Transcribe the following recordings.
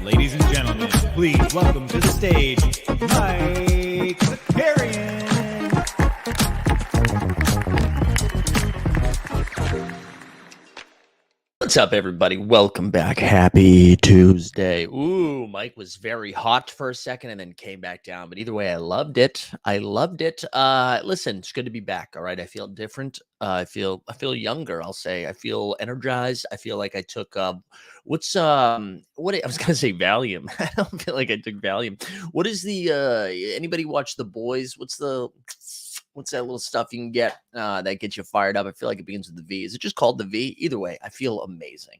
Ladies and gentlemen, please welcome to the stage, Mike Zakarian. What's up, everybody? Welcome back. Happy Tuesday. Ooh, Mike was very hot for a second and then came back down. But either way, I loved it. Listen, it's good to be back. All right. I feel different. I feel younger, I'll say. I feel energized. I feel like I took I was gonna say Valium. I don't feel like I took Valium. What is the anybody watch The Boys? What's that little stuff you can get that gets you fired up? I feel like it begins with the V. Is it just called the V? Either way, I feel amazing.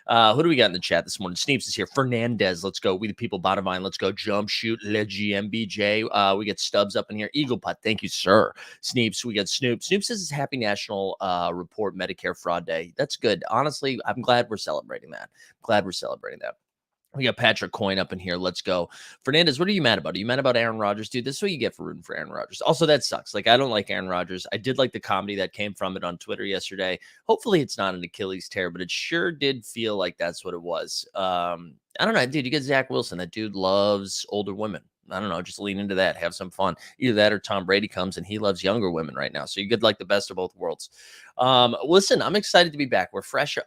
Who do we got in the chat this morning? Sneeps is here. Fernandez, let's go. We the people, bottom line, let's go. Jump, shoot, LeGMBJ. We get Stubbs up in here. Eagle Putt, thank you, sir. Sneeps, we got Snoop. Snoop says it's Happy National Report Medicare Fraud Day. That's good. Honestly, I'm glad we're celebrating that. We got Patrick Coyne up in here. Let's go. Fernandez, what are you mad about? Are you mad about Aaron Rodgers? Dude, this is what you get for rooting for Aaron Rodgers. Also, that sucks. Like, I don't like Aaron Rodgers. I did like the comedy that came from it on Twitter yesterday. Hopefully it's not an Achilles tear, but it sure did feel like that's what it was. I don't know, dude. You get Zach Wilson. That dude loves older women. I don't know. Just lean into that. Have some fun. Either that or Tom Brady comes and he loves younger women right now. So you get like the best of both worlds. Listen, I'm excited to be back. We're fresh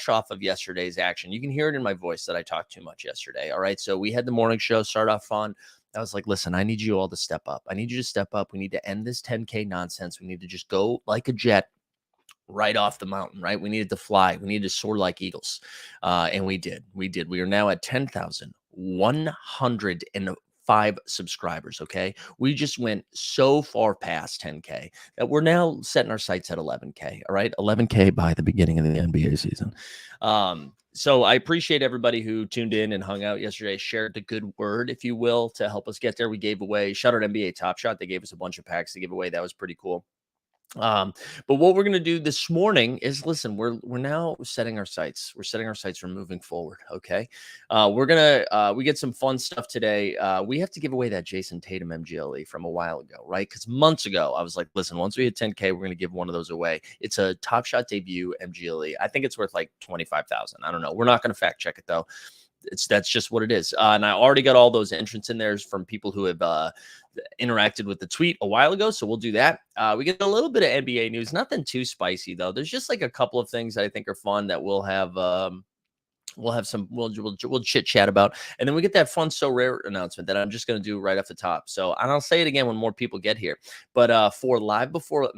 off of yesterday's action. You can hear it in my voice that I talked too much yesterday. All right. So we had the morning show start off fun. I was like, listen, I need you all to step up. I need you to step up. We need to end this 10K nonsense. We need to just go like a jet right off the mountain, right? We needed to fly. We needed to soar like eagles. And we did. We are now at 10,105 subscribers. Okay. We just went so far past 10K that we're now setting our sights at 11K. All right. 11K by the beginning of the NBA season. So I appreciate everybody who tuned in and hung out yesterday, shared the good word, if you will, to help us get there. We gave away, shout out NBA Top Shot. They gave us a bunch of packs to give away. That was pretty cool. But what we're going to do this morning is listen, we're now setting our sights. We're setting our sights for moving forward. Okay. We get some fun stuff today. We have to give away that Jason Tatum MGLE from a while ago, right? Because months ago, I was like, listen, once we hit 10K, we're going to give one of those away. It's a Top Shot debut MGLE. I think it's worth like 25,000. I don't know. We're not going to fact check it though. That's just what it is. And I already got all those entrants in there from people who have interacted with the tweet a while ago. So we'll do that. We get a little bit of NBA news, nothing too spicy though. There's just like a couple of things that I think are fun that we'll chit chat about. And then we get that fun So Rare announcement that I'm just going to do right off the top. So, and I'll say it again when more people get here, but not live before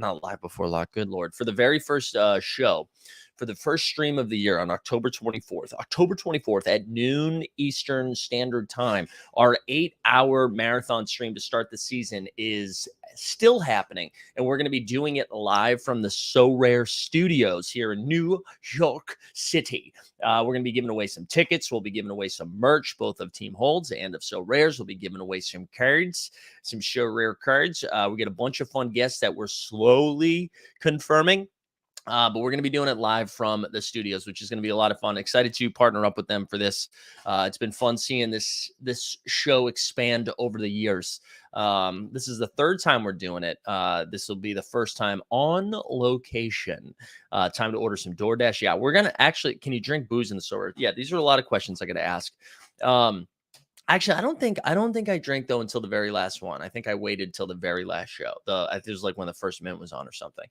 lock, good Lord, for the very first show, for the first stream of the year on October 24th at noon Eastern Standard Time, our 8-hour marathon stream to start the season is still happening. And we're going to be doing it live from the So Rare studios here in New York City. We're going to be giving away some tickets. We'll be giving away some merch, both of Team Holds and of So Rares. We'll be giving away some cards, some So Rare cards. We get a bunch of fun guests that we're slowly confirming. But we're going to be doing it live from the studios, which is going to be a lot of fun. Excited to partner up with them for this. It's been fun seeing this show expand over the years. This is the third time we're doing it. This will be the first time on location. Time to order some DoorDash. Yeah, we're gonna actually. Can you drink booze in the store? Yeah, these are a lot of questions I got to ask. Actually, I don't think I drank though until the very last one. I think I waited till the very last show. I think it was like when the first mint was on or something.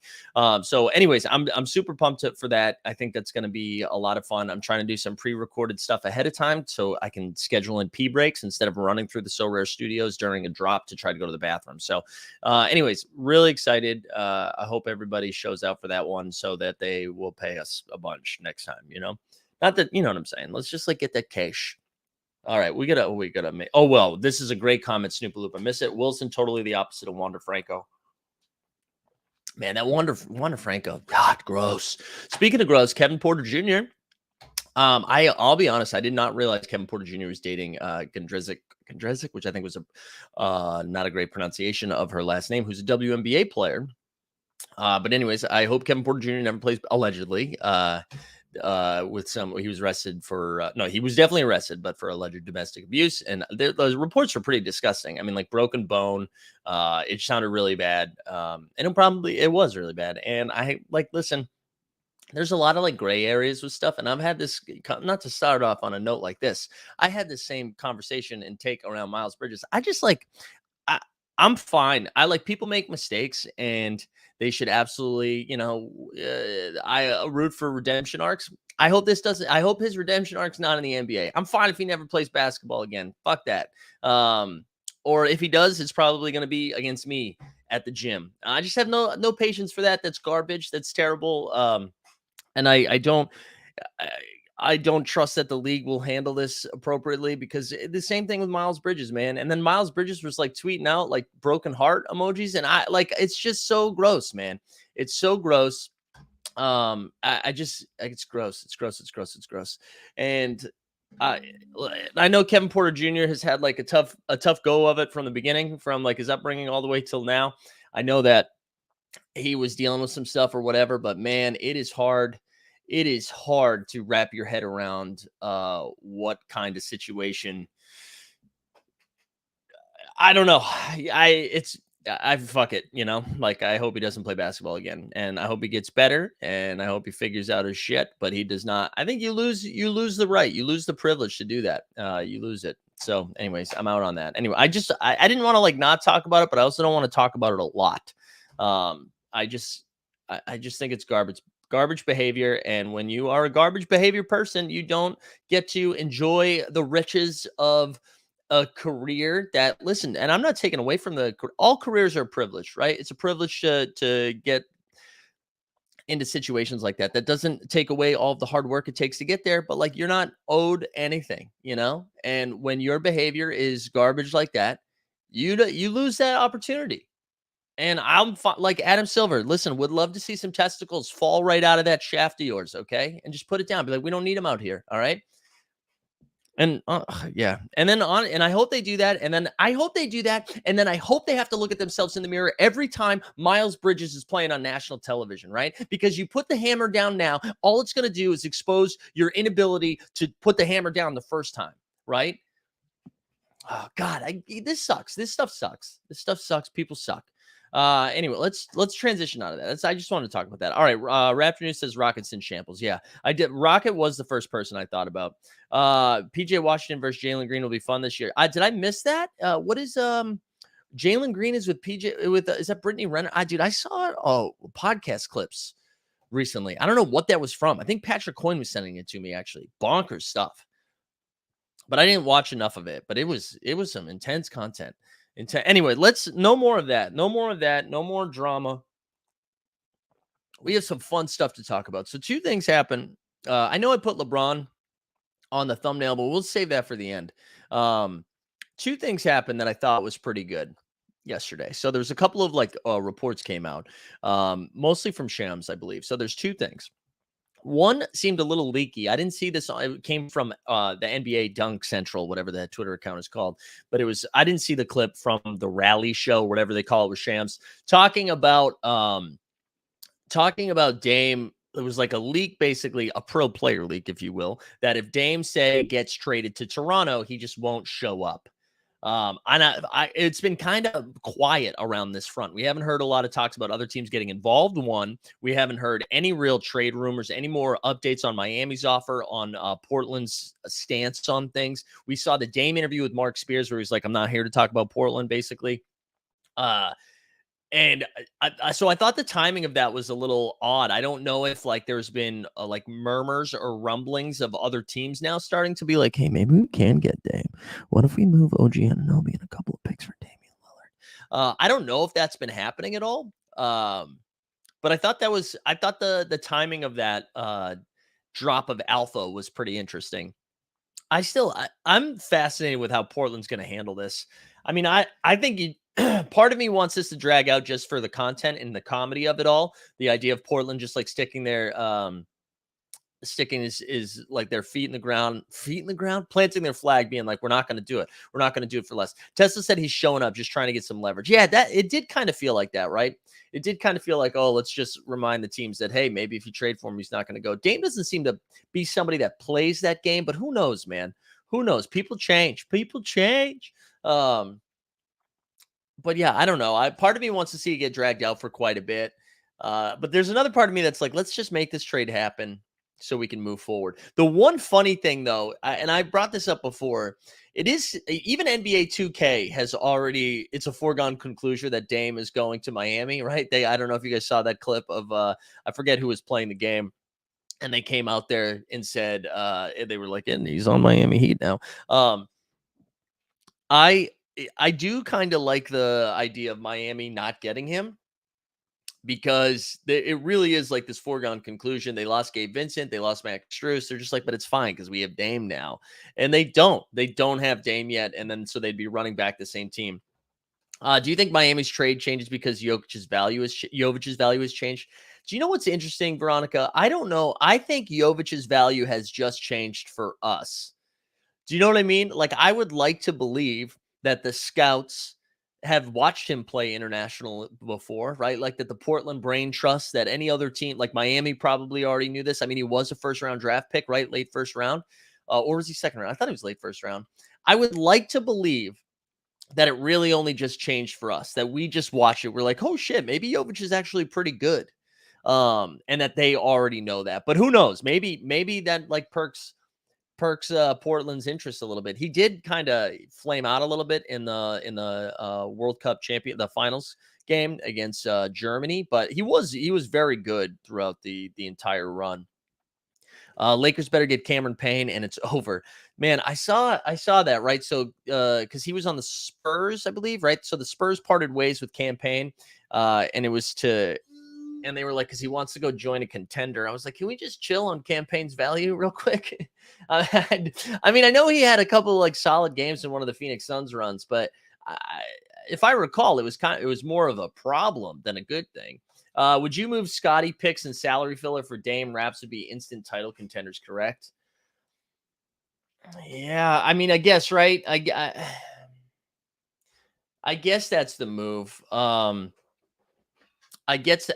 So anyways, I'm super pumped for that. I think that's going to be a lot of fun. I'm trying to do some pre-recorded stuff ahead of time so I can schedule in pee breaks instead of running through the So Rare studios during a drop to try to go to the bathroom. So anyways, really excited. I hope everybody shows out for that one so that they will pay us a bunch next time, Not that, you know what I'm saying. Let's just like get that cash. All right, we gotta make. Oh well, this is a great comment, Snoopy Loop. I miss it. Wilson, totally the opposite of Wander Franco. Man, that Wander Franco, God, gross. Speaking of gross, Kevin Porter Jr. I'll be honest, I did not realize Kevin Porter Jr. was dating Gondrezic, which I think was not a great pronunciation of her last name, who's a WNBA player. But anyways, I hope Kevin Porter Jr. never plays allegedly. He was arrested for no, he was definitely arrested, but for alleged domestic abuse. And those reports are pretty disgusting. I mean, like broken bone. It sounded really bad. And it was really bad. And I listen, there's a lot of like gray areas with stuff. And I've had this, not to start off on a note like this, I had the same conversation and take around Miles Bridges. I just I'm fine. I like people make mistakes and they should absolutely, I root for redemption arcs. I hope his redemption arc's not in the NBA. I'm fine if he never plays basketball again. Fuck that. Or if he does, it's probably going to be against me at the gym. I just have no patience for that. That's garbage. That's terrible. And I don't trust that the league will handle this appropriately because the same thing with Miles Bridges, man. And then Miles Bridges was like tweeting out like broken heart emojis. And it's just so gross, man. It's so gross. It's gross. It's gross. It's gross. It's gross. And I know Kevin Porter Jr. has had like a tough go of it from the beginning, from like his upbringing all the way till now. I know that he was dealing with some stuff or whatever, but man, it is hard. It is hard to wrap your head around what kind of situation. I don't know. I fuck it, like I hope he doesn't play basketball again and I hope he gets better and I hope he figures out his shit, but he does not. I think you lose the right. You lose the privilege to do that. You lose it. So anyways, I'm out on that. Anyway, I didn't want to like not talk about it, but I also don't want to talk about it a lot. I just think it's garbage behavior. And when you are a garbage behavior person, you don't get to enjoy the riches of a career that, listen, and I'm not taking away from all careers are privileged, right? It's a privilege to get into situations like that. That doesn't take away all of the hard work it takes to get there, but like you're not owed anything, and when your behavior is garbage like that, you lose that opportunity. And I'm like Adam Silver. Listen, would love to see some testicles fall right out of that shaft of yours, okay? And just put it down. Be like, we don't need them out here, all right? And yeah, and then and I hope they do that. And then I hope they do that. And then I hope they have to look at themselves in the mirror every time Miles Bridges is playing on national television, right? Because you put the hammer down now, all it's going to do is expose your inability to put the hammer down the first time, right? Oh God, this sucks. This stuff sucks. This stuff sucks. People suck. Anyway, let's transition out of that. I just wanted to talk about that. All right. Raptor News says Rocket's in shambles. Yeah, I did. Rocket was the first person I thought about. PJ Washington versus Jalen Green will be fun this year. Did I miss that? What is Jalen Green is with PJ with is that Brittany Renner? Dude, I saw it. Oh, podcast clips recently. I don't know what that was from. I think Patrick Coyne was sending it to me actually. Bonkers stuff. But I didn't watch enough of it. But it was some intense content. Anyway, no more of that. No more of that. No more drama. We have some fun stuff to talk about. So 2 things happen. I know I put LeBron on the thumbnail, but we'll save that for the end. 2 things happened that I thought was pretty good yesterday. So there's a couple of like reports came out, mostly from Shams, I believe. So there's 2 things. One seemed a little leaky. I didn't see this. It came from the NBA Dunk Central, whatever that Twitter account is called. But I didn't see the clip from the rally show, whatever they call it with Shams, talking about talking about Dame, it was like a leak, basically a pro player leak, if you will, that if Dame say gets traded to Toronto, he just won't show up. It's been kind of quiet around this front. We haven't heard a lot of talks about other teams getting involved. One, we haven't heard any real trade rumors, any more updates on Miami's offer, on Portland's stance on things. We saw the Dame interview with Mark Spears where he's like, "I'm not here to talk about Portland," basically. Uh, so I thought the timing of that was a little odd. I don't know if like there's been like murmurs or rumblings of other teams now starting to be like, hey, maybe we can get Dame. What if we move OG Anunoby and a couple of picks for Damian Lillard? I don't know if that's been happening at all. But I thought the timing of that drop of alpha was pretty interesting. I'm fascinated with how Portland's going to handle this. I mean, I think part of me wants this to drag out just for the content and the comedy of it all. The idea of Portland just like sticking is like their feet in the ground, planting their flag, being like, we're not going to do it. We're not going to do it for less. Tesla said he's showing up, just trying to get some leverage. Yeah, that it did kind of feel like that, right? It did kind of feel like, oh, let's just remind the teams that, hey, maybe if you trade for him, he's not going to go. Dame doesn't seem to be somebody that plays that game, but who knows, man? Who knows? People change. People change. But yeah, I don't know. Part of me wants to see it get dragged out for quite a bit. But there's another part of me that's like, let's just make this trade happen so we can move forward. The one funny thing, though, and I brought this up before, it is even NBA 2K has already, it's a foregone conclusion that Dame is going to Miami, right? I don't know if you guys saw that clip of, I forget who was playing the game. And they came out there and said, they were like, and he's on Miami Heat now. I do kind of like the idea of Miami not getting him because it really is like this foregone conclusion. They lost Gabe Vincent, they lost Max Strus. They're just like, but it's fine because we have Dame now, and they don't have Dame yet, and then so they'd be running back the same team. Do you think Miami's trade changes because Jovic's value has changed? Do you know what's interesting, Veronica? I don't know. I think Jovic's value has just changed for us. Do you know what I mean? Like, I would like to believe that the scouts have watched him play international before, right? Like that the Portland brain trusts that any other team, like Miami, probably already knew this. I mean, he was a first round draft pick, right? Late first round. Or was he second round? I thought he was late first round. I would like to believe that it really only just changed for us, that we just watch it. We're like, oh shit, maybe Jovic is actually pretty good. And that they already know that. But who knows? Maybe that like perks Portland's interest a little bit. He did kind of flame out a little bit in the World Cup the finals game against Germany, but he was very good throughout the entire run. Lakers better get Cameron Payne and it's over. Man, I saw that, right? So because he was on the Spurs, I believe, right? So the Spurs parted ways with Cam Payne, and it was and they were like, because he wants to go join a contender. I was like, can we just chill on Cam Payne's value real quick? I mean, I know he had a couple of like solid games in one of the Phoenix Suns runs, but if I recall, it was more of a problem than a good thing. Would you move Scotty picks and salary filler for Dame? Raps would be instant title contenders, correct? Yeah, I mean, I guess, right? I guess that's the move. I guess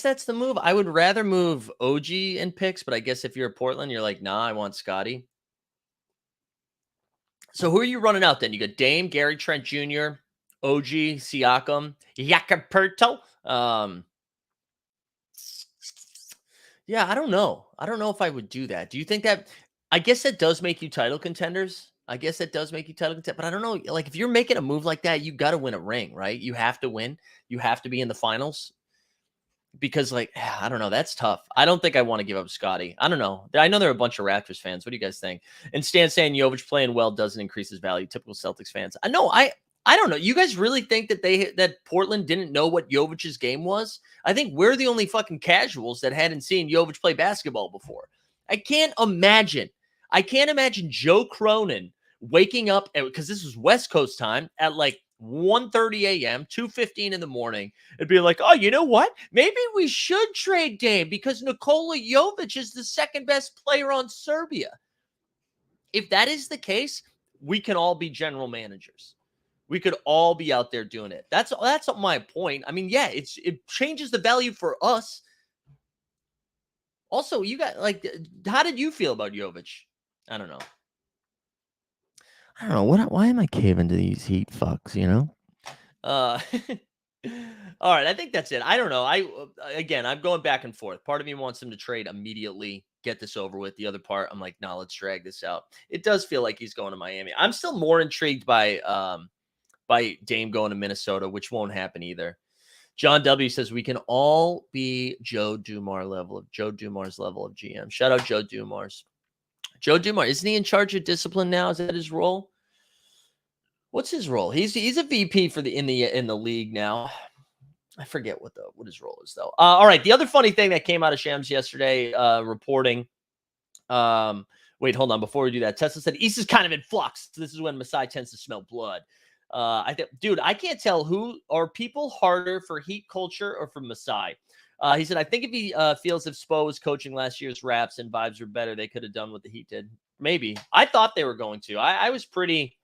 that's the move. I would rather move OG and picks, but I guess if you're Portland, you're like, nah, I want Scotty. So who are you running out then? You got Dame, Gary Trent Jr., OG, Siakam, Jakoperto. Yeah, I don't know. I don't know if I would do that. Do you think that? I guess that does make you title contenders. I guess that does make you title contenders. But I don't know. Like if you're making a move like that, you got to win a ring, right? You have to win. You have to be in the finals. Because, like, I don't know. That's tough. I don't think I want to give up Scotty. I don't know. I know there are a bunch of Raptors fans. What do you guys think? And Stan saying Jovic playing well doesn't increase his value. Typical Celtics fans. I know. I don't know. You guys really think that Portland didn't know what Jovic's game was? I think we're the only fucking casuals that hadn't seen Jovic play basketball before. I can't imagine Joe Cronin waking up because this was West Coast time at like 1:30 a.m., 2:15 in the morning. It'd be like, oh, you know what? Maybe we should trade Dame because Nikola Jovic is the second best player on Serbia. If that is the case, we can all be general managers. We could all be out there doing it. That's my point. I mean, yeah, it changes the value for us, Also, you got like, how did you feel about Jovic? I don't know. Why am I caving to these Heat fucks? Uh, all right, I think that's it. I don't know. Again, I'm going back and forth. Part of me wants him to trade immediately, get this over with. The other part, I'm like, nah, let's drag this out. It does feel like he's going to Miami. I'm still more intrigued by Dame going to Minnesota, which won't happen either. John W says we can all be Joe Dumars level of GM. Shout out Joe Dumars. Joe Dumars, isn't he in charge of discipline now? Is that his role? What's his role? He's a VP for in the league now. I forget what his role is though. All right, the other funny thing that came out of Shams yesterday, reporting. Wait, hold on. Before we do that, Tesla said East is kind of in flux. This is when Masai tends to smell blood. Dude, I can't tell who are people harder for Heat culture or for Masai. He said, I think if he feels if Spo was coaching last year's Raps and vibes were better, they could have done what the Heat did. Maybe. I thought they were going to. I was pretty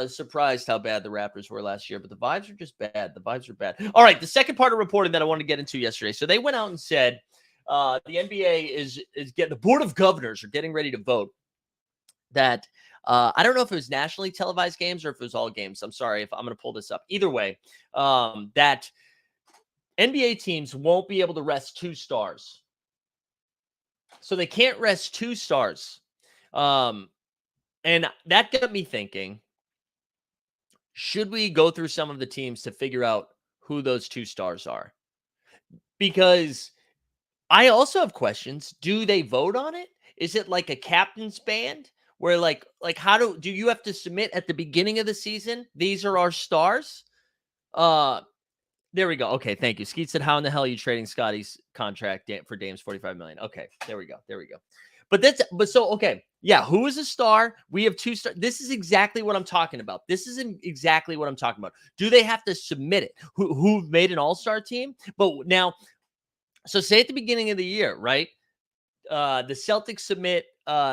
surprised how bad the Raptors were last year, but the vibes are just bad. The vibes are bad. All right, the second part of reporting that I wanted to get into yesterday. So they went out and said the NBA is getting, the Board of Governors are getting ready to vote that I don't know if it was nationally televised games or if it was all games. I'm sorry if I'm going to pull this up. Either way, that NBA teams won't be able to rest 2 stars. So they can't rest 2 stars. And that got me thinking, should we go through some of the teams to figure out who those 2 stars are? Because I also have questions. Do they vote on it? Is it like a captain's band where like how do you have to submit at the beginning of the season? These are our stars. There we go. Okay, thank you. Skeet said, how in the hell are you trading Scotty's contract for Dame's $45 million? Okay, there we go. Okay. Yeah, who is a star? We have 2 stars. This is exactly what I'm talking about. Exactly what I'm talking about. Do they have to submit it? Who've made an all-star team? But now, so say at the beginning of the year, right? The Celtics submit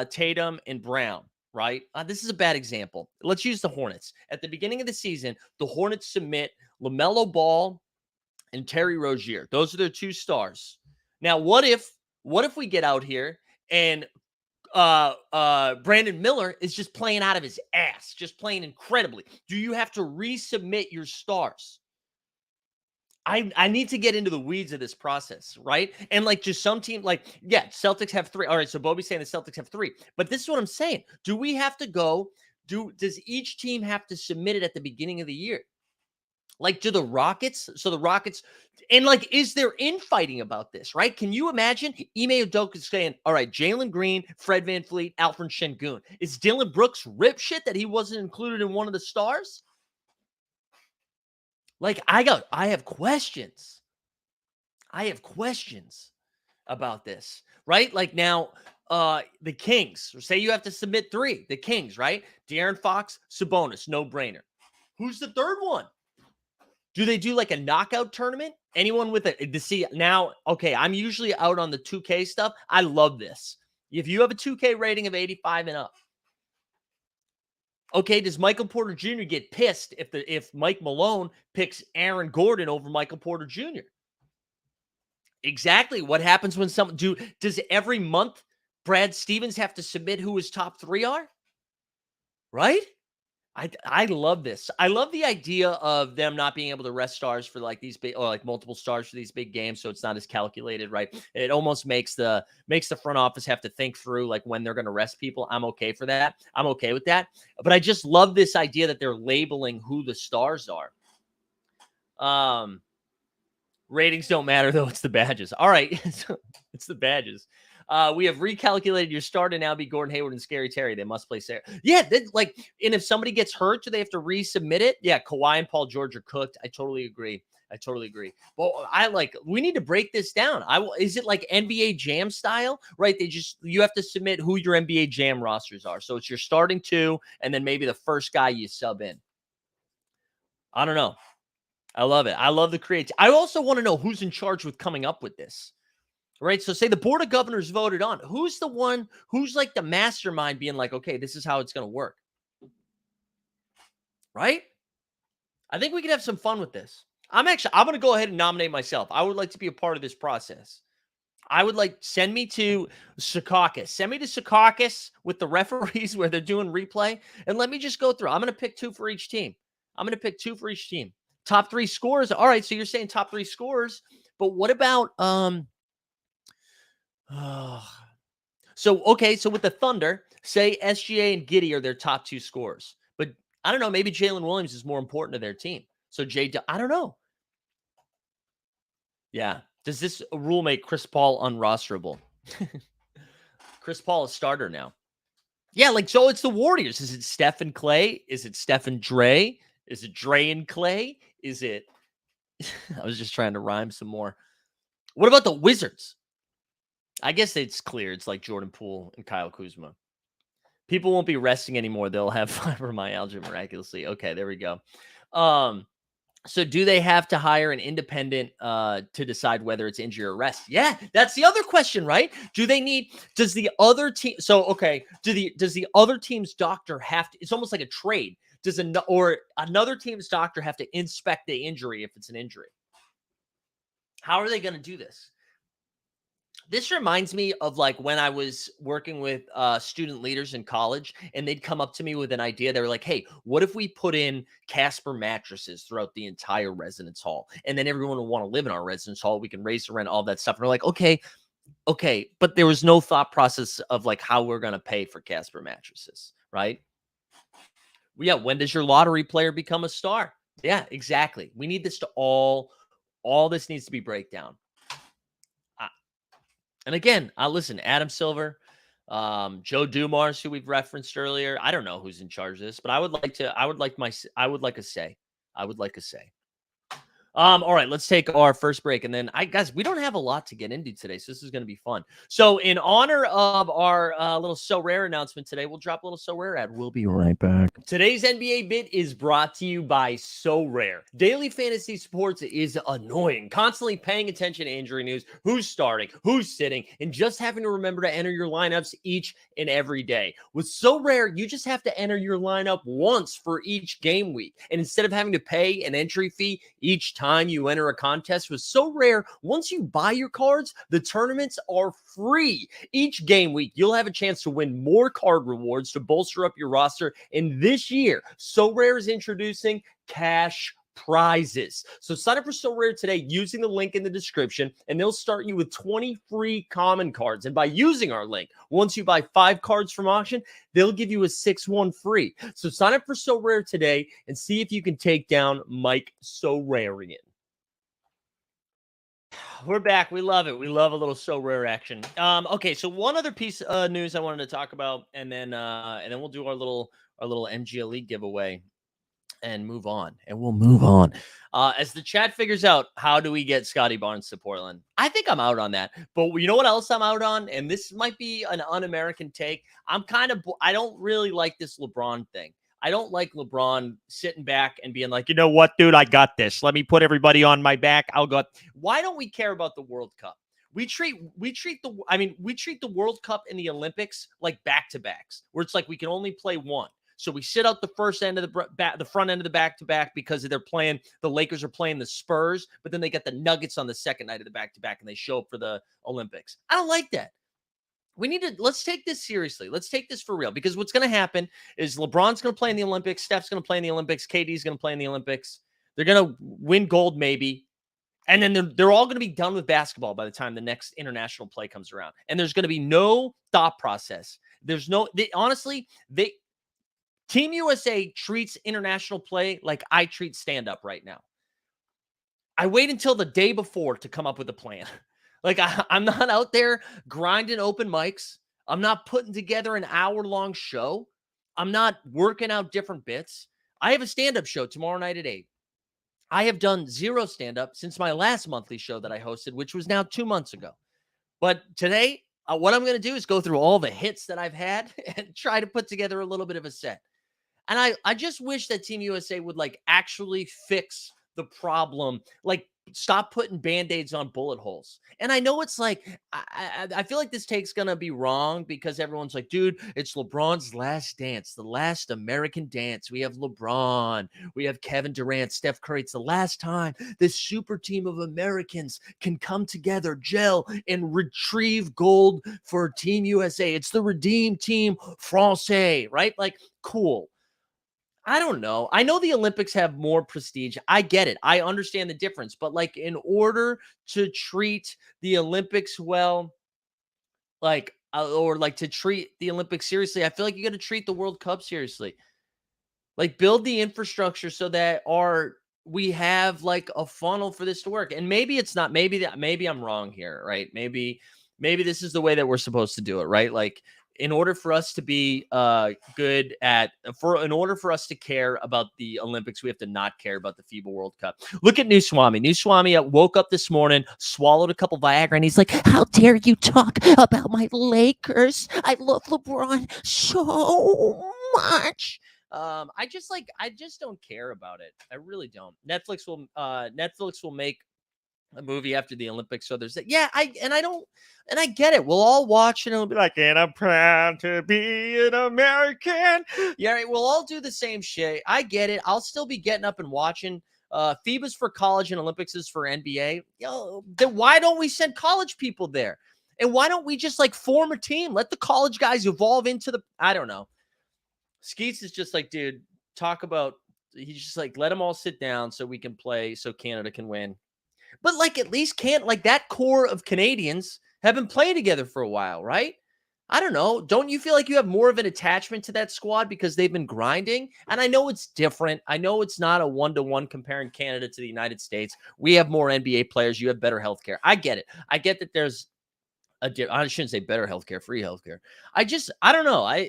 Tatum and Brown, right? This is a bad example. Let's use the Hornets. At the beginning of the season, the Hornets submit LaMelo Ball and Terry Rozier. Those are their 2 stars. Now, what if we get out here and Brandon Miller is just playing out of his ass, just playing incredibly? Do you have to resubmit your stars? I need to get into the weeds of this process, right? And like just some team, like, yeah, Celtics have 3. All right, so Bobby's saying the Celtics have 3. But this is what I'm saying. Do we have to go? Does each team have to submit it at the beginning of the year? Like, do the Rockets? So the Rockets, and like, is there infighting about this, right? Can you imagine Ime Udoka saying, all right, Jalen Green, Fred VanVleet, Alfred Şengün. Is Dylan Brooks rip shit that he wasn't included in one of the stars? Like, I have questions. I have questions about this, right? Like now, the Kings, say you have to submit 3, the Kings, right? De'Aaron Fox, Sabonis, no brainer. Who's the third one? Do they do like a knockout tournament? Anyone with to see now? Okay, I'm usually out on the 2K stuff. I love this. If you have a 2K rating of 85 and up, okay, does Michael Porter Jr. get pissed if Mike Malone picks Aaron Gordon over Michael Porter Jr.? Exactly. What happens when does every month Brad Stevens have to submit who his top 3 are? Right? I love this. I love the idea of them not being able to rest stars for like these big, or like multiple stars for these big games, so it's not as calculated, right? It almost makes the front office have to think through like when they're going to rest people. I'm okay for that. I'm okay with that. But I just love this idea that they're labeling who the stars are. Ratings don't matter though. It's the badges. All right, it's the badges. We have recalculated your star to now be Gordon Hayward and Scary Terry. They must play Sarah. Yeah, and if somebody gets hurt, do they have to resubmit it? Yeah, Kawhi and Paul George are cooked. I totally agree. Well, we need to break this down. Is it like NBA Jam style, right? You have to submit who your NBA Jam rosters are. So it's your starting 2, and then maybe the first guy you sub in. I don't know. I love it. I love the creativity. I also want to know who's in charge with coming up with this. Right. So say the Board of Governors voted on. Who's the one who's like the mastermind being like, okay, this is how it's going to work. Right. I think we can have some fun with this. I'm going to go ahead and nominate myself. I would like to be a part of this process. I would like send me to Secaucus. Send me to Secaucus with the referees where they're doing replay, and let me just go through. I'm going to pick 2 for each team. Top 3 scores. All right, so you're saying top 3 scores, but what about so with the Thunder, say SGA and Giddey are their top 2 scorers. But I don't know, maybe Jalen Williams is more important to their team. So I don't know. Yeah. Does this rule make Chris Paul unrosterable? Chris Paul is starter now. Yeah, like, so it's the Warriors. Is it Steph and Clay? Is it Steph and Dre? Is it Dre and Clay? Is it I was just trying to rhyme some more. What about the Wizards? I guess it's clear. It's like Jordan Poole and Kyle Kuzma. People won't be resting anymore. They'll have fibromyalgia miraculously. Okay, there we go. So do they have to hire an independent to decide whether it's injury or rest? Yeah, that's the other question, right? Does the other team, does the other team's doctor have to, it's almost like a trade. Or another team's doctor have to inspect the injury if it's an injury? How are they going to do this? This reminds me of like when I was working with student leaders in college, and they'd come up to me with an idea. They were like, hey, what if we put in Casper mattresses throughout the entire residence hall? And then everyone will want to live in our residence hall. We can raise the rent, all that stuff. And we're like, okay. But there was no thought process of like how we're going to pay for Casper mattresses, right? Yeah. When does your lottery player become a star? Yeah, exactly. We need this to all this needs to be breakdown. And again, listen, Adam Silver, Joe Dumars, who we've referenced earlier. I don't know who's in charge of this, but I would like a say. All right, let's take our first break. And then guys, we don't have a lot to get into today, so this is going to be fun. So in honor of our little So Rare announcement today, we'll drop a little So Rare ad. We'll be right back. Today's NBA bit is brought to you by So Rare. Daily fantasy sports is annoying. Constantly paying attention to injury news, who's starting, who's sitting, and just having to remember to enter your lineups each and every day. With So Rare, you just have to enter your lineup once for each game week. And instead of having to pay an entry fee each time you enter a contest, with So Rare, once you buy your cards, the tournaments are free. Each game week, you'll have a chance to win more card rewards to bolster up your roster. And this year, So Rare is introducing cash prizes. So sign up for So Rare today using the link in the description, and they'll start you with 20 free common cards. And by using our link, once you buy 5 cards from auction, they'll give you a 6th one free. So sign up for So Rare today and see if you can take down Mike So Rarian. We're back. We love it. We love a little So Rare action. Okay, so one other piece of news I wanted to talk about, and then we'll do our little MGLE giveaway and move on. And we'll move on. As the chat figures out, how do we get Scotty Barnes to Portland? I think I'm out on that. But you know what else I'm out on? And this might be an un-American take. I don't really like this LeBron thing. I don't like LeBron sitting back and being like, you know what, dude, I got this. Let me put everybody on my back. I'll go. Why don't we care about the World Cup? We treat the World Cup and the Olympics like back-to-backs, where it's like we can only play one. So we sit out the front end of the back-to-back because the Lakers are playing the Spurs, but then they get the Nuggets on the second night of the back-to-back and they show up for the Olympics. I don't like that. Let's take this seriously. Let's take this for real, because what's going to happen is LeBron's going to play in the Olympics. Steph's going to play in the Olympics. KD's going to play in the Olympics. They're going to win gold maybe. And then they're all going to be done with basketball by the time the next international play comes around. And there's going to be no thought process. Team USA treats international play like I treat stand-up right now. I wait until the day before to come up with a plan. Like, I'm not out there grinding open mics. I'm not putting together an hour-long show. I'm not working out different bits. I have a stand-up show tomorrow night at 8. I have done 0 stand-up since my last monthly show that I hosted, which was now 2 months ago. But today, what I'm going to do is go through all the hits that I've had and try to put together a little bit of a set. And I just wish that Team USA would, like, actually fix the problem. Like, Stop putting band-aids on bullet holes. And I know it's like, I feel like this take's gonna be wrong because everyone's like, dude, it's LeBron's last dance, the last American dance. We have LeBron, we have Kevin Durant, Steph Curry. It's the last time this super team of Americans can come together, gel, and retrieve gold for Team USA. It's the Redeem Team Francais, right? Like, cool. I don't know. I know the Olympics have more prestige. I get it. I understand the difference. But like in order to treat the Olympics well, like or like to treat the Olympics seriously, I feel like you got to treat the World Cup seriously. Like build the infrastructure so that we have like a funnel for this to work. And maybe it's not, maybe I'm wrong here, right? Maybe this is the way that we're supposed to do it, right? Like in order for us to be good at in order for us to care about the Olympics, we have to not care about the FIBA World Cup. Look at New Swami. New Swami woke up this morning, swallowed a couple Viagra, and he's like, "How dare you talk about my Lakers? I love LeBron so much." I just don't care about it. I really don't. Netflix will make a movie after the Olympics. So there's that. Yeah, I get it. We'll all watch and it'll be like, and I'm proud to be an American. Yeah, right, we'll all do the same shit. I get it. I'll still be getting up and watching. FIBA's for college and Olympics is for NBA. Then why don't we send college people there? And why don't we just like form a team? Let the college guys evolve into I don't know. Skeets is just like, dude, he's just like, let them all sit down so we can play, so Canada can win. But like, at least that core of Canadians have been playing together for a while, right? I don't know. Don't you feel like you have more of an attachment to that squad because they've been grinding? And I know it's different. I know it's not a one-to-one comparing Canada to the United States. We have more NBA players. You have better healthcare. I get it. I get that there's I shouldn't say better healthcare, free healthcare. I don't know.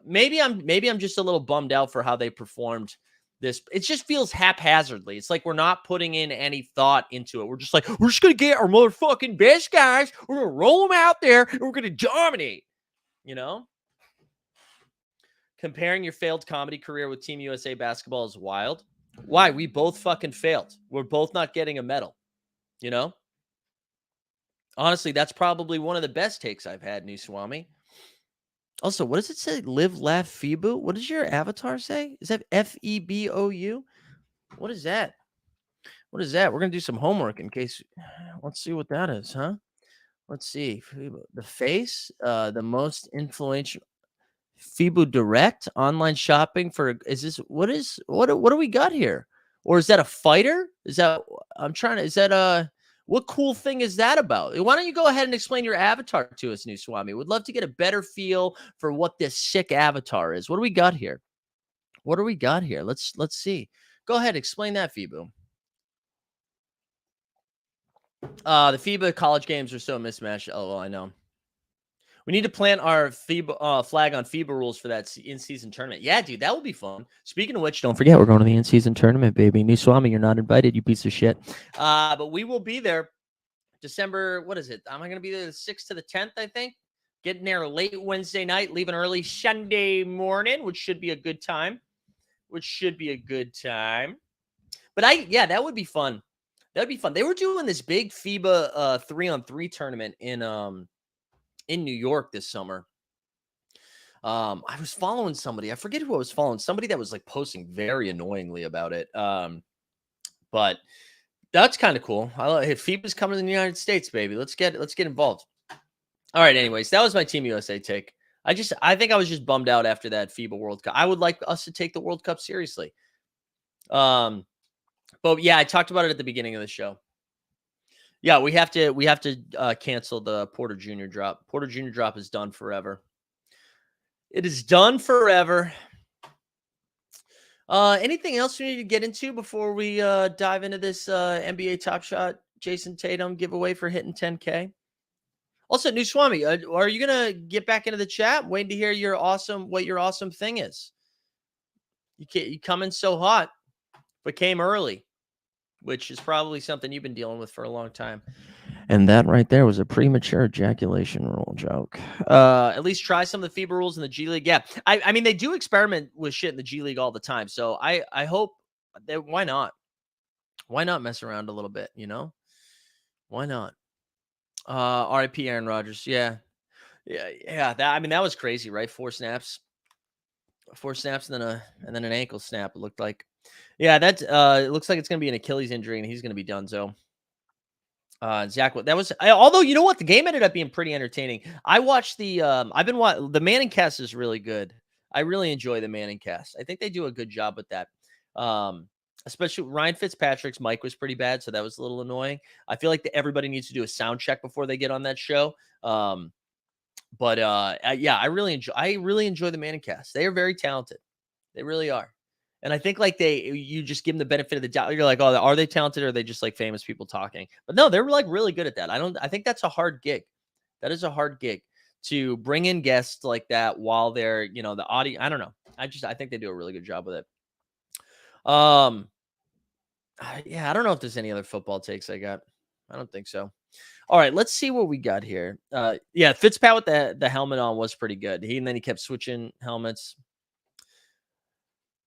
Maybe I'm just a little bummed out for how they performed this. It just feels haphazardly. It's like we're not putting in any thought into it. We're just like, we're just gonna get our motherfucking best guys. We're gonna roll them out there and we're gonna dominate. You know, comparing your failed comedy career with Team USA basketball is wild. Why? We both fucking failed. We're both not getting a medal. You know, honestly, that's probably one of the best takes I've had, New Swami. Also, what does it say? Live, laugh, Febu? What does your avatar say? Is that FEBOU? What is that? What is that? We're going to do some homework in case. Let's see what that is, huh? Let's see. The face, the most influential. Febu Direct online shopping for. Is this what do we got here? Or is that a fighter? Is that what cool thing is that about? Why don't you go ahead and explain your avatar to us, New Swami? Would love to get a better feel for what this sick avatar is. What do we got here? Let's see. Go ahead, explain that, Febu. The FIBA college games are so mismatched. Oh, well, I know. We need to plant our FIBA flag on FIBA rules for that in-season tournament. Yeah, dude, that would be fun. Speaking of which, don't forget, we're going to the in-season tournament, baby. New Swami, you're not invited, you piece of shit. But we will be there December, what is it? Am I going to be there the 6th to the 10th, I think? Getting there late Wednesday night, leaving early Sunday morning, which should be a good time. But that would be fun. That'd be fun. They were doing this big FIBA 3-on-3 tournament in New York this summer. I was following somebody. I forget who I was following. Somebody that was like posting very annoyingly about it. But that's kind of cool. If FIBA's coming to the United States, baby, let's get involved. All right. Anyways, that was my Team USA take. I think I was just bummed out after that FIBA World Cup. I would like us to take the World Cup seriously. But yeah, I talked about it at the beginning of the show. Yeah, we have to cancel the Porter Jr. drop. Porter Jr. drop is done forever. It is done forever. Anything else we need to get into before we dive into this NBA Top Shot Jason Tatum giveaway for hitting 10K? Also, New Swami, are you gonna get back into the chat? Waiting to hear what your awesome thing is. You come in so hot, but came early, which is probably something you've been dealing with for a long time. And that right there was a premature ejaculation rule joke. At least try some of the FIBA rules in the G League. Yeah, I mean, they do experiment with shit in the G League all the time. So I hope that why not? Why not mess around a little bit, you know? Why not? RIP Aaron Rodgers. Yeah. Yeah. That was crazy, right? Four snaps, and then an ankle snap. It looked like, yeah. It looks like it's gonna be an Achilles injury, and he's gonna be done. So, Zach, although you know what, the game ended up being pretty entertaining. I watched the Manning cast is really good. I really enjoy the Manning cast. I think they do a good job with that. Um, Especially Ryan Fitzpatrick's mic was pretty bad, so that was a little annoying. I feel like everybody needs to do a sound check before they get on that show. Yeah, I really enjoy the Manning cast. They are very talented. They really are. And I think like you just give them the benefit of the doubt. You're like, oh, are they talented or are they just like famous people talking? But no, they're like really good at that. I think that's a hard gig. That is a hard gig to bring in guests like that while they're, the audience. I don't know. I think they do a really good job with it. Yeah, I don't know if there's any other football takes I got. I don't think so. All right, let's see what we got here. Yeah, Fitzpat with the helmet on was pretty good. And then he kept switching helmets.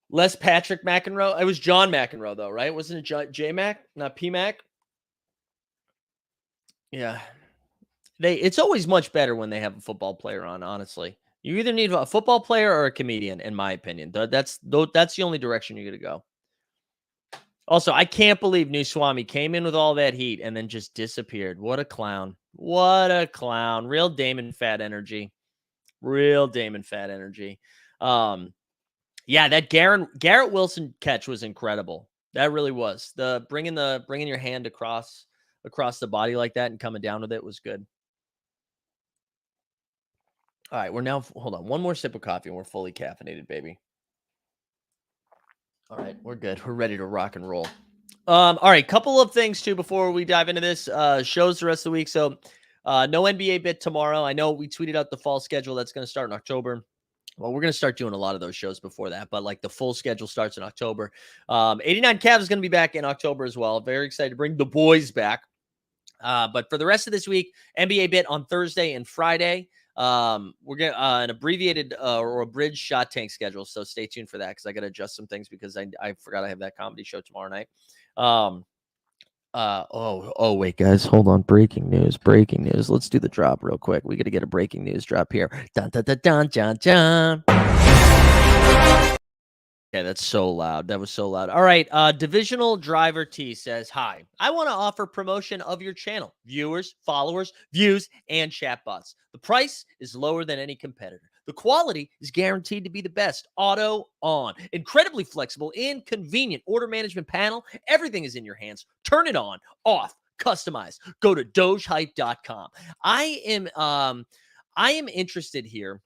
Les Patrick McEnroe. It was John McEnroe though, right? Wasn't it J Mac, not P Mac? Yeah. It's always much better when they have a football player on, honestly. You either need a football player or a comedian, in my opinion. That's the only direction you're going to go. Also, I can't believe New Swami came in with all that heat and then just disappeared. What a clown. What a clown. Real Damon Fat energy. Real Damon Fat energy. Yeah, that Garrett Wilson catch was incredible. That really was. The bringing your hand across the body like that and coming down with it was good. All right, hold on. One more sip of coffee and we're fully caffeinated, baby. All right, we're good. We're ready to rock and roll. All right, couple of things too before we dive into this. Shows the rest of the week. So no NBA bit tomorrow. I know we tweeted out the fall schedule that's going to start in October. Well, we're going to start doing a lot of those shows before that, but like the full schedule starts in October. 89 Cavs is going to be back in October as well. Very excited to bring the boys back. But for the rest of this week, NBA bit on Thursday and Friday. We're getting an abbreviated or abridged Shot Tank schedule. So stay tuned for that because I got to adjust some things because I forgot I have that comedy show tomorrow night. Wait, guys, hold on. Breaking news. Let's do the drop real quick. We got to get a breaking news drop here. Dun, dun, dun, dun, dun, dun. Okay, that's so loud. That was so loud. All right. Divisional Driver T says, hi, I want to offer promotion of your channel. Viewers, followers, views, and chatbots. The price is lower than any competitor. The quality is guaranteed to be the best. Auto on. Incredibly flexible and convenient order management panel. Everything is in your hands. Turn it on, off, customize. Go to dogehype.com. I am interested here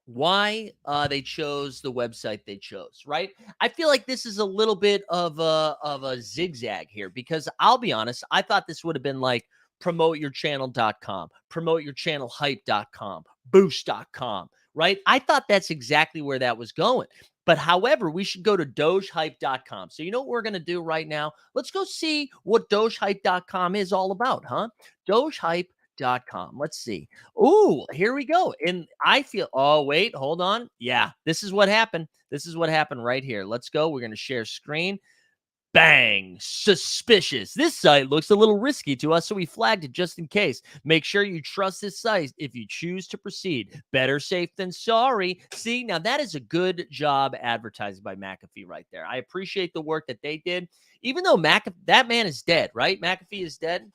why they chose the website they chose, right? I feel like this is a little bit of a zigzag here because I'll be honest, I thought this would have been like promoteyourchannel.com, promoteyourchannelhype.com, boost.com, right? I thought that's exactly where that was going. But however, we should go to dogehype.com. So you know what we're going to do right now? Let's go see what dogehype.com is all about, huh? Dogehype.com. Let's see. Ooh, here we go. And I feel, oh, wait, hold on. Yeah, this is what happened. This is what happened right here. Let's go. We're going to share screen. Bang! Suspicious. This site looks a little risky to us, so we flagged it just in case. Make sure you trust this site if you choose to proceed. Better safe than sorry. See, now that is a good job advertising by McAfee right there. I appreciate the work that they did. Even though that man is dead, right? McAfee is dead.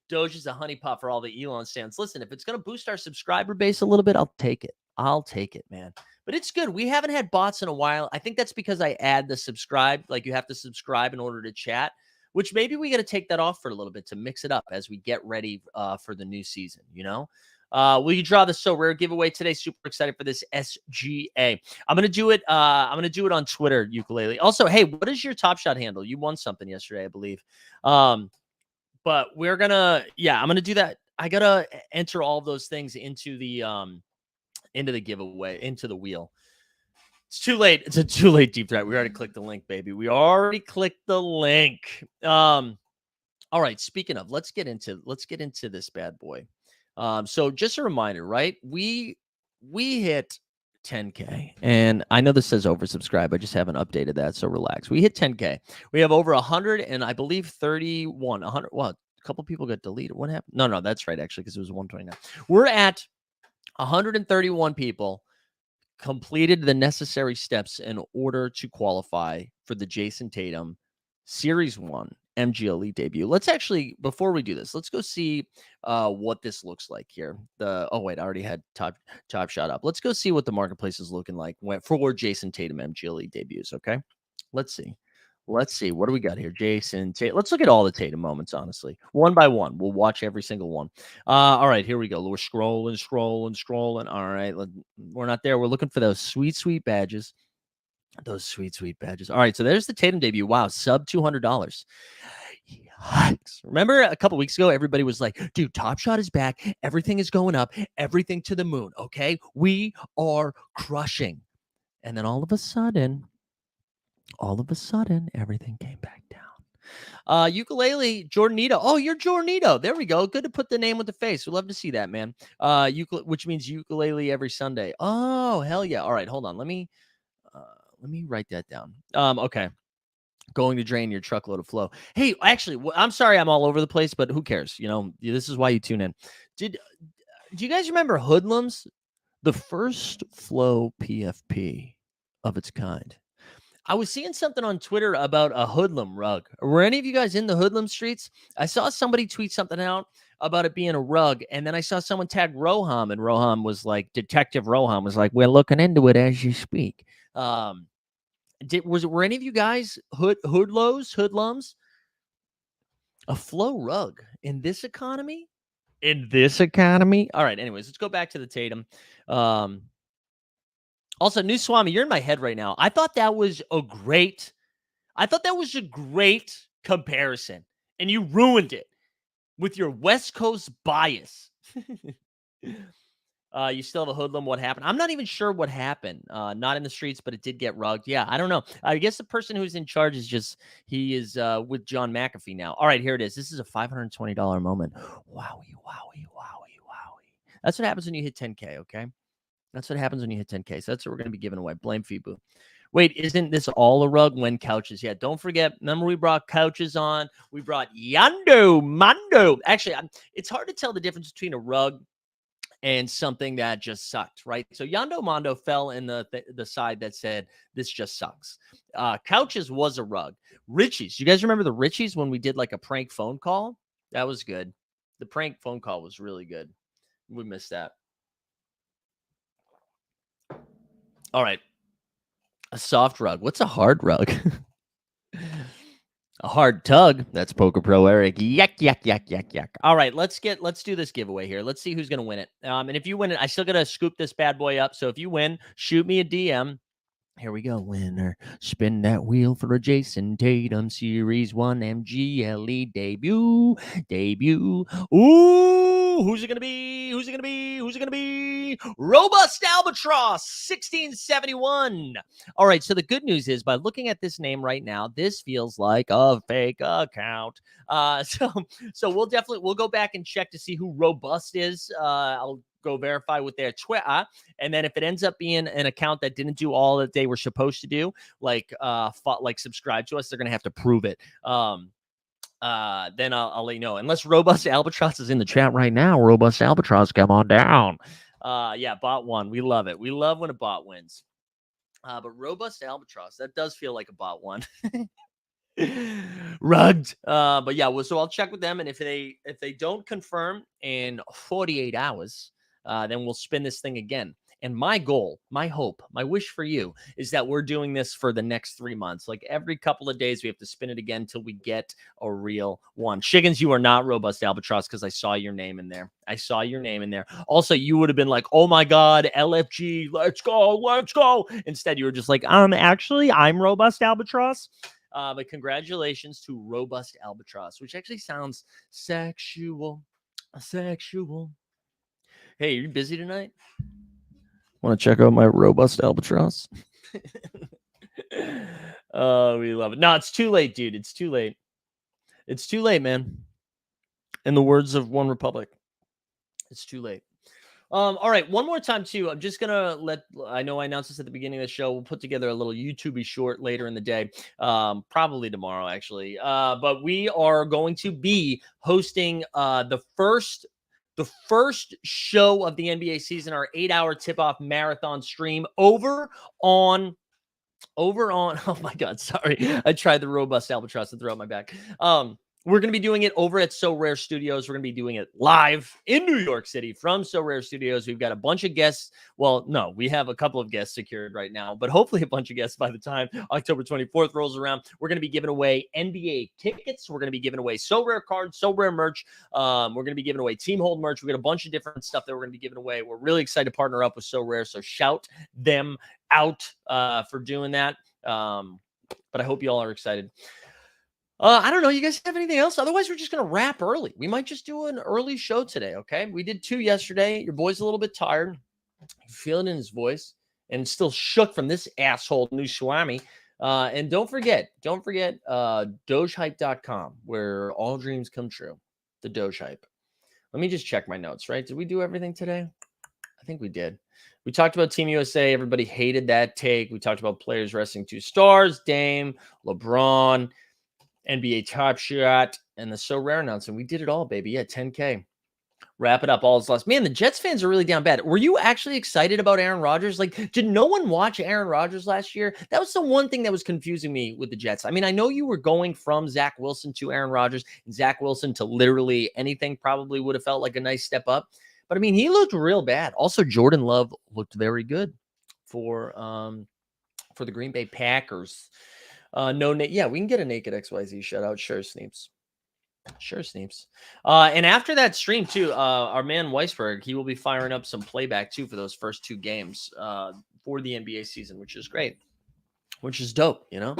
Doge is a honeypot for all the Elon stands. Listen, if it's going to boost our subscriber base a little bit, I'll take it. I'll take it, man. But it's good. We haven't had bots in a while. I think that's because I add the subscribe. Like you have to subscribe in order to chat, which maybe we got to take that off for a little bit to mix it up as we get ready for the new season, you know? Will you draw the So Rare giveaway today? Super excited for this SGA. I'm going to do it. I'm going to do it on Twitter, Ukulele. Also, hey, what is your Top Shot handle? You won something yesterday, I believe. But I'm going to do that. I got to enter all those things into the giveaway, into the wheel. It's too late. It's a too late deep dive. We already clicked the link, baby. We already clicked the link. All right. Speaking of, let's get into this bad boy. So just a reminder, right? We hit 10K. And I know this says oversubscribe. I just haven't updated that. So relax. We hit 10K. We have over 100 and I believe 31. 100. Well, a couple people got deleted. What happened? No, that's right, actually, because it was 129. We're at 131 people completed the necessary steps in order to qualify for the Jason Tatum Series 1 MGLE debut. Let's actually, before we do this, let's go see what this looks like here. Oh wait, I already had top shot up. Let's go see what the marketplace is looking like for Jason Tatum MGLE debuts. Okay, let's see. Let's see. What do we got here? Jason Tatum. Let's look at all the Tatum moments, honestly. One by one. We'll watch every single one. All right, here we go. We're scrolling. All right. We're not there. We're looking for those sweet badges. Those sweet badges. All right. So there's the Tatum debut. Wow. Sub $200. Yikes. Remember a couple weeks ago, everybody was like, dude, Top Shot is back. Everything is going up. Everything to the moon. Okay. We are crushing. And then all of a sudden, everything came back down. Ukulele, Jordanito. Oh, you're Jordanito. There we go. Good to put the name with the face. We'd love to see that, man. Which means ukulele every Sunday. Oh, hell yeah. All right, hold on. Let me write that down. Okay. Going to drain your truckload of flow. Hey, actually, I'm sorry I'm all over the place, but who cares? You know, this is why you tune in. Do you guys remember Hoodlums? The first flow PFP of its kind. I was seeing something on Twitter about a hoodlum rug. Were any of you guys in the hoodlum streets? I saw somebody tweet something out about it being a rug, and then I saw someone tag Roham, and Roham was like, Detective Roham was like, we're looking into it as you speak. Were any of you guys hoodlums? A flow rug in this economy? All right, anyways, let's go back to the Tatum. Also, New Swami, you're in my head right now. I thought that was a great comparison, and you ruined it with your West Coast bias. You still have a hoodlum. What happened? I'm not even sure what happened. Not in the streets, but it did get rugged. Yeah, I don't know. I guess the person who's in charge is with John McAfee now. All right, here it is. This is a $520 moment. Wowie. That's what happens when you hit 10K, okay? That's what happens when you hit 10K. So that's what we're going to be giving away. Blame Fibu. Wait, isn't this all a rug when couches? Yeah, don't forget. Remember, we brought couches on. We brought Yando Mando. Actually, it's hard to tell the difference between a rug and something that just sucked, right? So Yando Mando fell in the side that said, this just sucks. Couches was a rug. Richie's. You guys remember the Richie's when we did like a prank phone call? That was good. The prank phone call was really good. We missed that. All right. A soft rug. What's a hard rug? A hard tug. That's Poker Pro Eric. Yak. All right, let's do this giveaway here. Let's see who's gonna win it. And if you win it, I still gotta scoop this bad boy up. So if you win, shoot me a DM. Here we go, winner. Spin that wheel for a Jason Tatum Series 1 MGLE debut. Ooh, who's it going to be? Robust Albatross, 1671. All right, so the good news is, by looking at this name right now, this feels like a fake account. So we'll go back and check to see who Robust is. I'll go verify with their Twitter. And then if it ends up being an account that didn't do all that they were supposed to do, like subscribe to us, they're going to have to prove it. Then I'll let you know. Unless Robust Albatross is in the chat right now. Robust Albatross, come on down. Yeah, bot won. We love it. We love when a bot wins. But Robust Albatross, that does feel like a bot won. Rugged. But yeah, so I'll check with them, and if they don't confirm in 48 hours, then we'll spin this thing again. And my goal, my hope, my wish for you is that we're doing this for the next 3 months. Like every couple of days, we have to spin it again until we get a real one. Shiggins, you are not Robust Albatross because I saw your name in there. Also, you would have been like, oh my God, LFG, let's go. Instead, you were just like, actually, I'm Robust Albatross. But congratulations to Robust Albatross, which actually sounds sexual. Hey, are you busy tonight? Want to check out my Robust Albatross? Oh, we love it. No, it's too late, dude. It's too late. Man. In the words of One Republic, it's too late. All right, one more time too. I'm just gonna I know I announced this at the beginning of the show. We'll put together a little YouTube short later in the day, probably tomorrow actually. But we are going to be hosting the first show of the NBA season, our 8-hour tip-off marathon stream on oh my god, sorry, I tried the robust albatross to throw out my back. We're going to be doing it over at So Rare Studios. We're going to be doing it live in New York City from So Rare Studios. We've got a bunch of guests. Well, no, we have a couple of guests secured right now, but hopefully a bunch of guests by the time October 24th rolls around. We're going to be giving away NBA tickets. We're going to be giving away So Rare cards, So Rare merch. We're going to be giving away Team Hold merch. We got a bunch of different stuff that we're going to be giving away. We're really excited to partner up with So Rare, so shout them out for doing that. But I hope you all are excited. I don't know. You guys have anything else? Otherwise, we're just going to wrap early. We might just do an early show today, okay? We did 2 yesterday. Your boy's a little bit tired. You feel it in his voice and still shook from this asshole new Swami. And don't forget, dogehype.com, where all dreams come true. The Doge Hype. Let me just check my notes, right? Did we do everything today? I think we did. We talked about Team USA. Everybody hated that take. We talked about players resting 2 stars, Dame, LeBron, NBA Top Shot, and the So Rare announcement. We did it all, baby. Yeah, 10K. Wrap it up. All is lost. Man, the Jets fans are really down bad. Were you actually excited about Aaron Rodgers? Like, did no one watch Aaron Rodgers last year? That was the one thing that was confusing me with the Jets. I mean, I know you were going from Zach Wilson to Aaron Rodgers, and Zach Wilson to literally anything probably would have felt like a nice step up. But I mean, he looked real bad. Also, Jordan Love looked very good for the Green Bay Packers. Yeah, we can get a naked XYZ shutout. Sure, Sneeps. And after that stream too, our man Weisberg, he will be firing up some playback too for those first 2 games for the NBA season, which is great, which is dope, you know.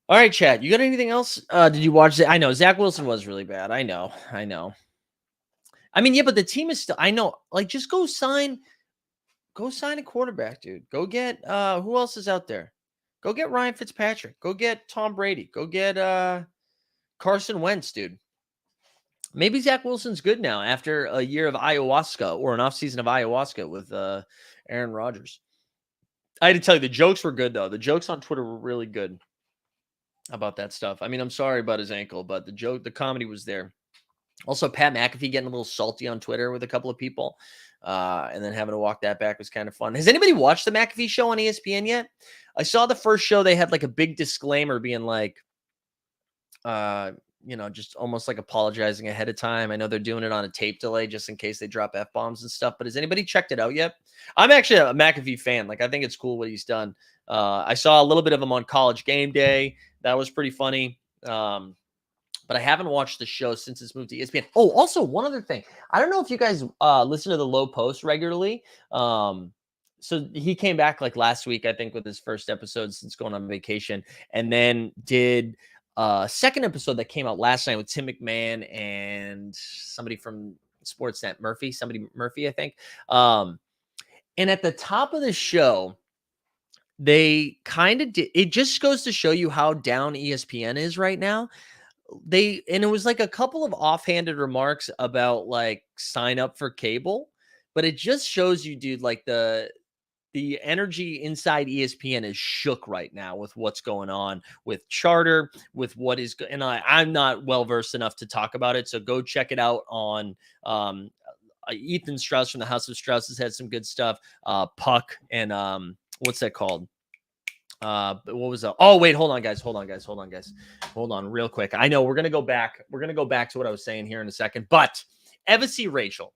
All right, Chad, you got anything else? Did you watch it? I know Zach Wilson was really bad. I know. I mean, yeah, but the team is still. I know. Like, just go sign a quarterback, dude. Go get who else is out there? Go get Ryan Fitzpatrick. Go get Tom Brady. Go get Carson Wentz, dude. Maybe Zach Wilson's good now after a year of ayahuasca or an offseason of ayahuasca with Aaron Rodgers. I had to tell you, the jokes were good, though. The jokes on Twitter were really good about that stuff. I mean, I'm sorry about his ankle, but the comedy was there. Also, Pat McAfee getting a little salty on Twitter with a couple of people and then having to walk that back was kind of fun. Has anybody watched the McAfee show on ESPN yet? I saw the first show. They had like a big disclaimer being like, just almost like apologizing ahead of time. I know they're doing it on a tape delay just in case they drop F-bombs and stuff, but has anybody checked it out yet? I'm actually a McAfee fan. Like, I think it's cool what he's done. I saw a little bit of him on College Game Day. That was pretty funny. But I haven't watched the show since it's moved to ESPN. Oh, also one other thing. I don't know if you guys listen to the Low Post regularly. So he came back like last week, I think, with his first episode since going on vacation, and then did second episode that came out last night with Tim McMahon and somebody from Sportsnet, Murphy, I think. And at the top of the show, they kind of did. It just goes to show you how down ESPN is right now. And it was like a couple of offhanded remarks about like sign up for cable, but it just shows you, dude, like the energy inside ESPN is shook right now with what's going on with Charter, with what is, and I'm not well versed enough to talk about it, so go check it out on Ethan Strauss from the House of Strauss has had some good stuff. Puck and what's that called? What was that? Oh, wait, hold on, guys. Hold on real quick. I know we're going to go back. We're going to go back to what I was saying here in a second, but Evasy Rachel,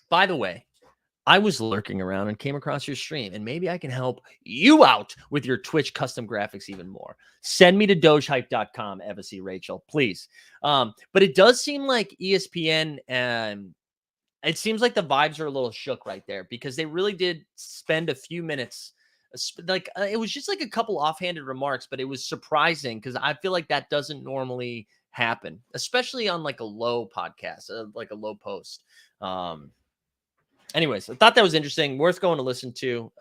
by the way, I was lurking around and came across your stream, and maybe I can help you out with your Twitch custom graphics even more. Send me to dogehype.com, Evasy Rachel, please. But it does seem like ESPN, it seems like the vibes are a little shook right there because they really did spend a few minutes. Like it was just like a couple offhanded remarks, but it was surprising because I feel like that doesn't normally happen, especially on like a low podcast, like a low post. Anyways, I thought that was interesting, worth going to listen to.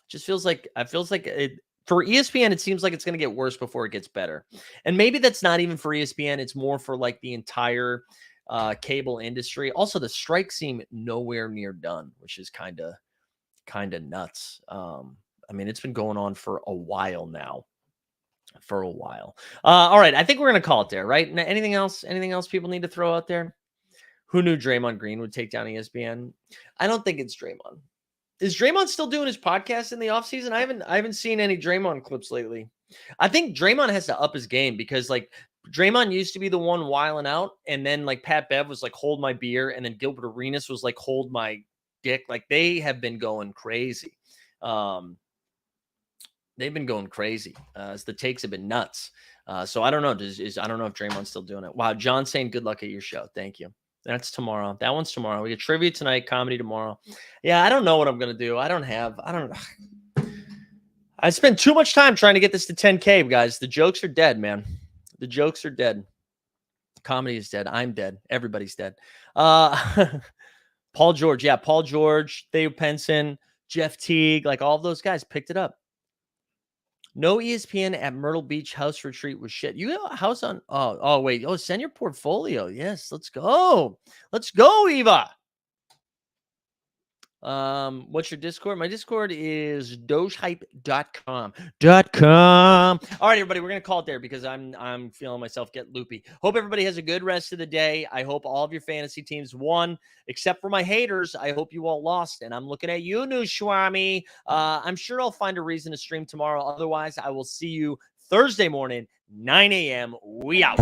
Just feels like it for ESPN. It seems like it's going to get worse before it gets better, and maybe that's not even for ESPN. It's more for like the entire cable industry. Also, the strike seem nowhere near done, which is kind of nuts. I mean, it's been going on for a while now. All right, I think we're gonna call it there, right? Anything else? Anything else people need to throw out there? Who knew Draymond Green would take down ESPN? I don't think it's Draymond. Is Draymond still doing his podcast in the offseason? I haven't seen any Draymond clips lately. I think Draymond has to up his game because like Draymond used to be the one wiling out, and then like Pat Bev was like hold my beer, and then Gilbert Arenas was like hold my dick. Like they have been going crazy. They've been going crazy. The takes have been nuts. So I don't know. I don't know if Draymond's still doing it. Wow, John saying good luck at your show. Thank you. That's tomorrow. That one's tomorrow. We get trivia tonight, comedy tomorrow. Yeah, I don't know what I'm gonna do. I don't. I spent too much time trying to get this to 10K, guys. The jokes are dead, man. The jokes are dead. Comedy is dead. I'm dead. Everybody's dead. Paul George, yeah, Paul George, Theo Penson, Jeff Teague, like all of those guys picked it up. No ESPN at Myrtle Beach house retreat was shit. You have a house on? Oh, wait. Oh, send your portfolio. Yes, let's go. Let's go, Eva. What's your Discord? My Discord is dogehype.com. All right, everybody, we're gonna call it there because I'm feeling myself get loopy. Hope everybody has a good rest of the day. I hope all of your fantasy teams won, except for my haters. I hope you all lost, and I'm looking at you, Nushwami. I'm sure I'll find a reason to stream tomorrow. Otherwise, I will see you Thursday morning, 9 a.m. We out.